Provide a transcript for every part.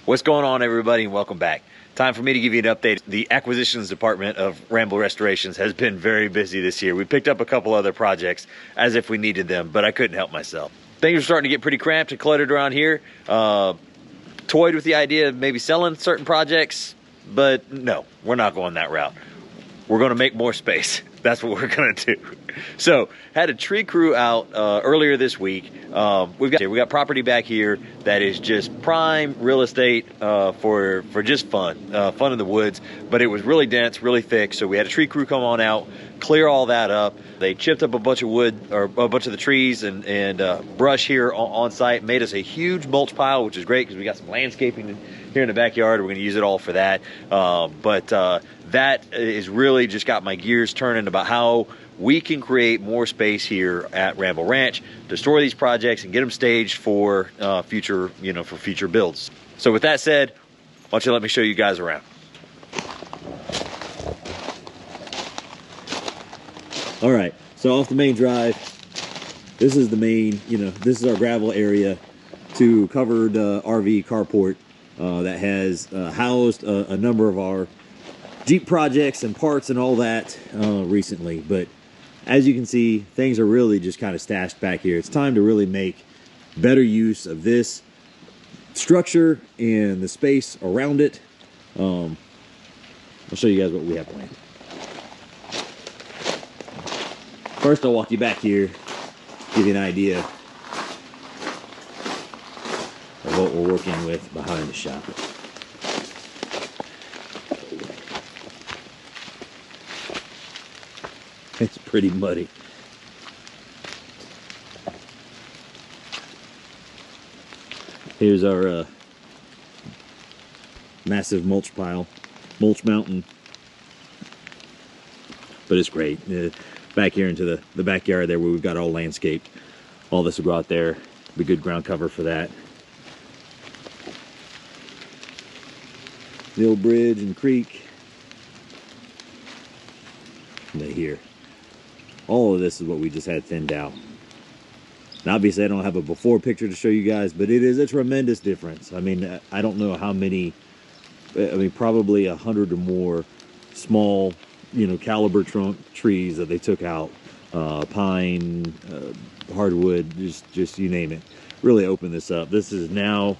What's going on, everybody, and welcome back. Time for me to give you an update. The acquisitions department of Ramble Restorations has been very busy this year. We picked up a couple other projects as if we needed them, but I couldn't help myself. Things are starting to get pretty cramped and cluttered around here. Toyed with the idea of maybe selling certain projects, but no, we're not going that route. We're going to make more space. That's what we're going to do. So, had a tree crew out earlier this week. We got property back here that is just prime real estate for just fun in the woods. But it was really dense, really thick. So we had a tree crew come on out, clear all that up. They chipped up a bunch of wood, or a bunch of the trees and brush here on site. Made us a huge mulch pile, which is great because we got some landscaping here in the backyard. We're going to use it all for that. That is really just got my gears turning about how we can create more space here at Ramble Ranch to store these projects and get them staged for future builds. So with that said, why don't you let me show you guys around. All right, so off the main drive, this is the main, this is our gravel area to covered RV carport that has housed a number of our Jeep projects and parts and all that recently. But as you can see, things are really just kind of stashed back here. It's time to really make better use of this structure and the space around it. I'll show you guys what we have planned. First, I'll walk you back here, give you an idea of what we're working with behind the shop. It's pretty muddy. Here's our massive mulch pile, mulch mountain. But it's great. Back here into the backyard there where we've got all landscaped. All this will go out there. Be good ground cover for that. The old bridge and creek. Right here. All of this is what we just had thinned out. Now, obviously, I don't have a before picture to show you guys, but it is a tremendous difference. I mean, I don't know how many, probably 100 or more small, caliber trunk trees that they took out. Pine, hardwood, just you name it. Really open this up. This is now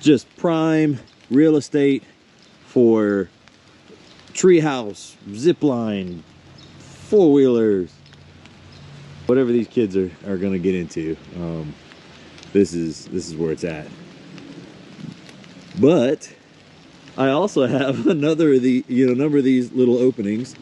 just prime real estate for treehouse, zip line, four-wheelers, whatever these kids are going to get into. This is where it's at. But I also have number of these little openings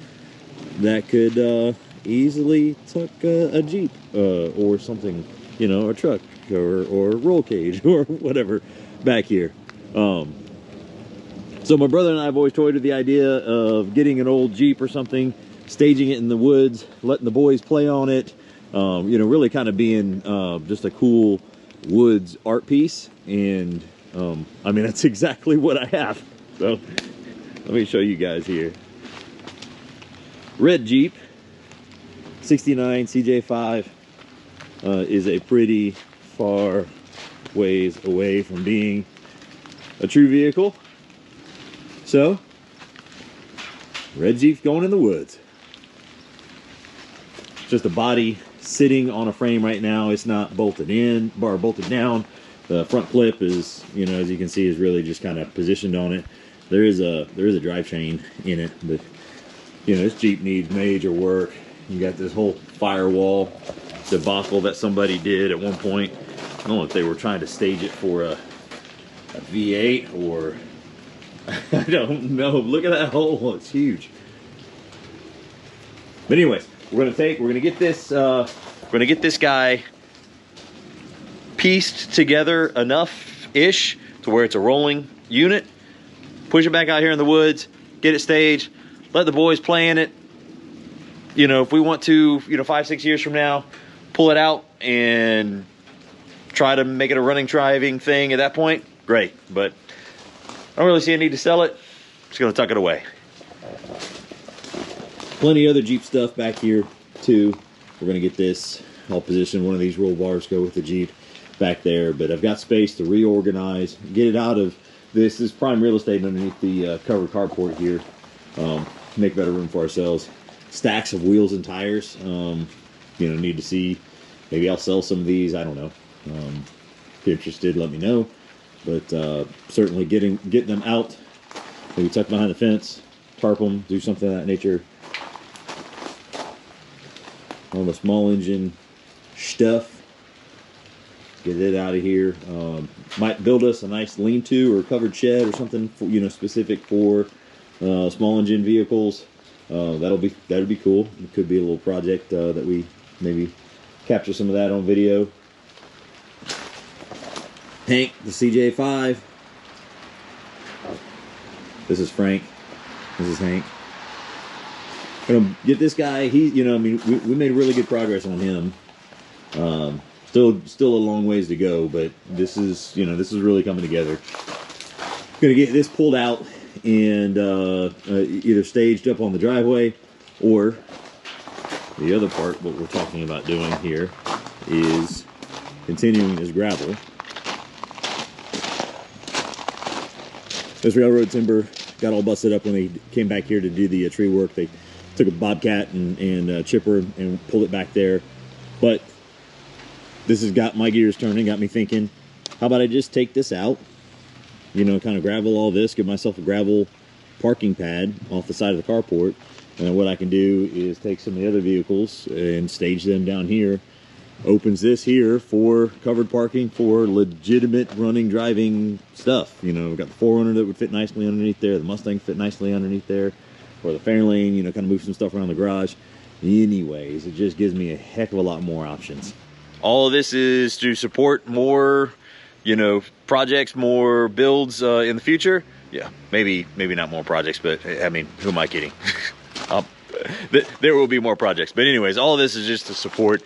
that could easily tuck a Jeep or something, a truck or a roll cage or whatever back here. So my brother and I have always toyed with the idea of getting an old Jeep or something, staging it in the woods, letting the boys play on it, really kind of being just a cool woods art piece. And that's exactly what I have. So let me show you guys here. Red Jeep 69 CJ5 is a pretty far ways away from being a true vehicle. So Red Jeep's going in the woods. Just a body sitting on a frame right now. It's not bolted in or bolted down. The front clip is, as you can see, is really just kind of positioned on it. There is a drivetrain in it, but this Jeep needs major work. You got this whole firewall debacle that somebody did at one point. I don't know if they were trying to stage it for a V8 or I don't know. Look at that hole. It's huge. But anyways, we're gonna get this guy pieced together enough-ish to where it's a rolling unit. Push it back out here in the woods, get it staged, let the boys play in it. If we want to, 5-6 years from now, pull it out and try to make it a running driving thing at that point, great. But I don't really see a need to sell it. Just gonna tuck it away. Plenty of other Jeep stuff back here too. We're gonna get this all positioned. One of these roll bars go with the Jeep back there, but I've got space to reorganize, get it out of This is prime real estate underneath the covered carport here. Make better room for ourselves. Stacks of wheels and tires. You know, need to see. Maybe I'll sell some of these. I don't know. If you're interested, let me know. But certainly getting them out. Maybe tuck behind the fence, tarp them, do something of that nature. All the small engine stuff. Get it out of here. Might build us a nice lean-to or covered shed or something, for, you know, specific for small engine vehicles. That'd be cool. It could be a little project that we maybe capture some of that on video. Hank, the CJ5. This is Frank. This is Hank. Gonna get this guy. He, you know, I mean, we made really good progress on him. Still a long ways to go, but this is, you know, this is really coming together. Gonna get this pulled out and either staged up on the driveway, or the other part, what we're talking about doing here, is continuing this gravel. This railroad timber got all busted up when they came back here to do the tree work. They took a bobcat and chipper and pulled it back there. But this has got my gears turning, got me thinking, how about I just take this out, you know, kind of gravel all this, give myself a gravel parking pad off the side of the carport. And what I can do is take some of the other vehicles and stage them down here. Opens this here for covered parking for legitimate running, driving stuff. You know, we've got the 4Runner that would fit nicely underneath there. The Mustang fit nicely underneath there. Or the Fairlane, you know, kind of move some stuff around the garage. Anyways, it just gives me a heck of a lot more options. All of this is to support more, you know, projects, more builds in the future. Yeah, maybe not more projects, but I mean, who am I kidding? There will be more projects, but anyways, all of this is just to support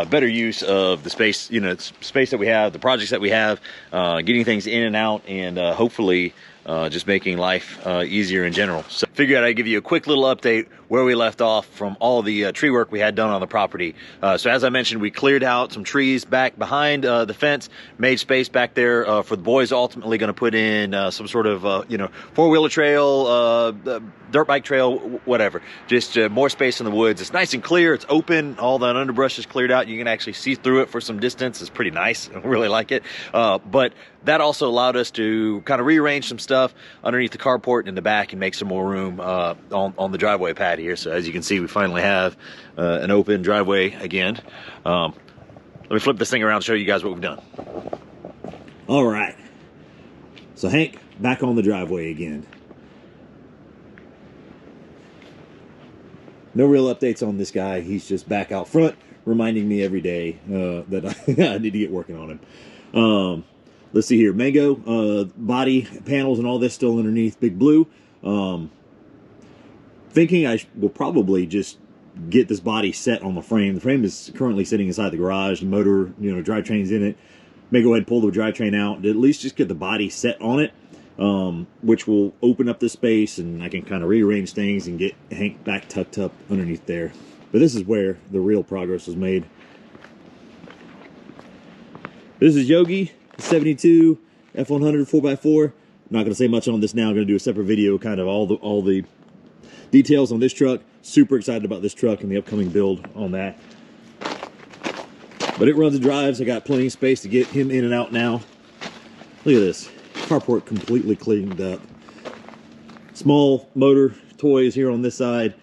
better use of the space, you know, space that we have, the projects that we have, getting things in and out, and hopefully just making life easier in general. So figured I'd give you a quick little update where we left off from all the tree work we had done on the property. So as I mentioned, we cleared out some trees back behind the fence, made space back there for the boys. Ultimately going to put in some sort of, you know, four-wheeler trail, dirt bike trail, whatever. Just more space in the woods. It's nice and clear. It's open. All that underbrush is cleared out. You can actually see through it for some distance. It's pretty nice. I really like it. But that also allowed us to kind of rearrange some stuff underneath the carport in the back and make some more room on the driveway pad here. So as you can see, we finally have an open driveway again. Let me flip this thing around and show you guys what we've done. All right. So Hank, back on the driveway again. No real updates on this guy. He's just back out front, reminding me every day that I need to get working on him. Let's see here. Mango, body panels and all this still underneath Big Blue. Thinking I will probably just get this body set on the frame. The frame is currently sitting inside the garage. The motor, you know, drivetrain's in it. May go ahead and pull the drivetrain out. At least just get the body set on it, which will open up the space, and I can kind of rearrange things and get Hank back tucked up underneath there. But this is where the real progress was made. This is Yogi, 72 F100 4x4. I'm not going to say much on this now. I'm going to do a separate video, kind of all the details on this truck. Super excited about this truck and the upcoming build on that. But it runs and drives. I got plenty of space to get him in and out now. Look at this. Carport completely cleaned up. Small motor toys here on this side.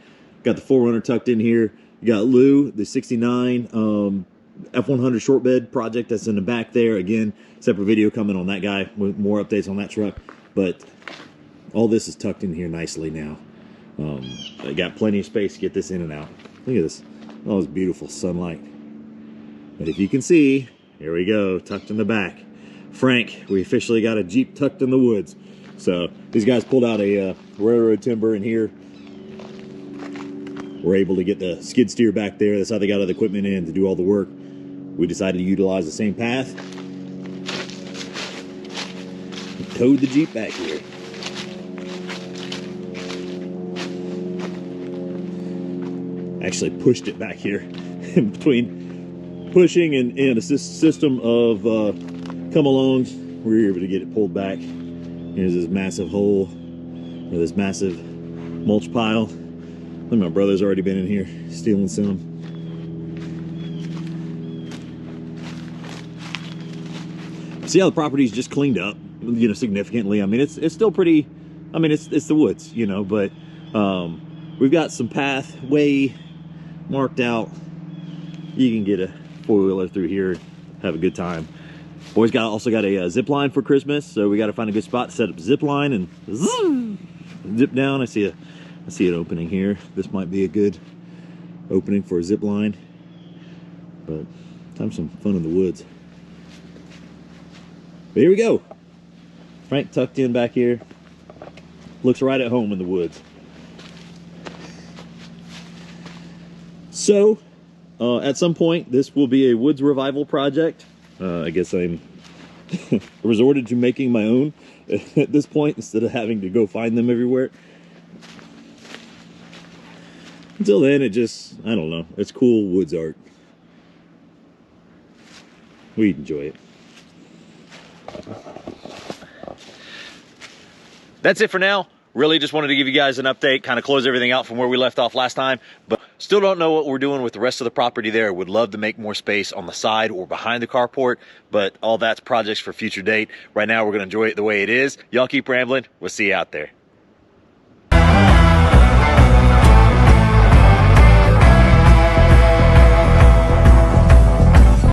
Got the 4Runner tucked in here. You got Lou, the 69 F100 short bed project that's in the back there. Again, separate video coming on that guy with more updates on that truck. But all this is tucked in here nicely now. I got plenty of space to get this in and out. Look at this. Oh, it's beautiful sunlight. But if you can see, here we go, tucked in the back. Frank, we officially got a Jeep tucked in the woods. So these guys pulled out a railroad timber in here. We're able to get the skid steer back there. That's how they got all the equipment in to do all the work. We decided to utilize the same path. We towed the Jeep back here. Actually pushed it back here. In between pushing and a system of come-alongs, we were able to get it pulled back Here's this massive hole, or this massive mulch pile. I think my brother's already been in here stealing some. See how the property's just cleaned up, you know, significantly. I mean, it's still pretty, I mean, it's the woods, you know, but we've got some pathway marked out. You can get a four-wheeler through here, have a good time. Boys also got a zip line for Christmas, so we got to find a good spot to set up a zip line and zip down. I see an opening here. This might be a good opening for a zip line, but have some fun in the woods. But here we go. Frank tucked in back here. Looks right at home in the woods. So, at some point, this will be a woods revival project. I guess I'm resorted to making my own at this point instead of having to go find them everywhere. Until then, it just, I don't know, it's cool woods art. We enjoy it. That's it for now. Really just wanted to give you guys an update, kind of close everything out from where we left off last time, but still don't know what we're doing with the rest of the property there. Would love to make more space on the side or behind the carport, but all that's projects for future date. Right now, we're going to enjoy it the way it is. Y'all keep rambling. We'll see you out there.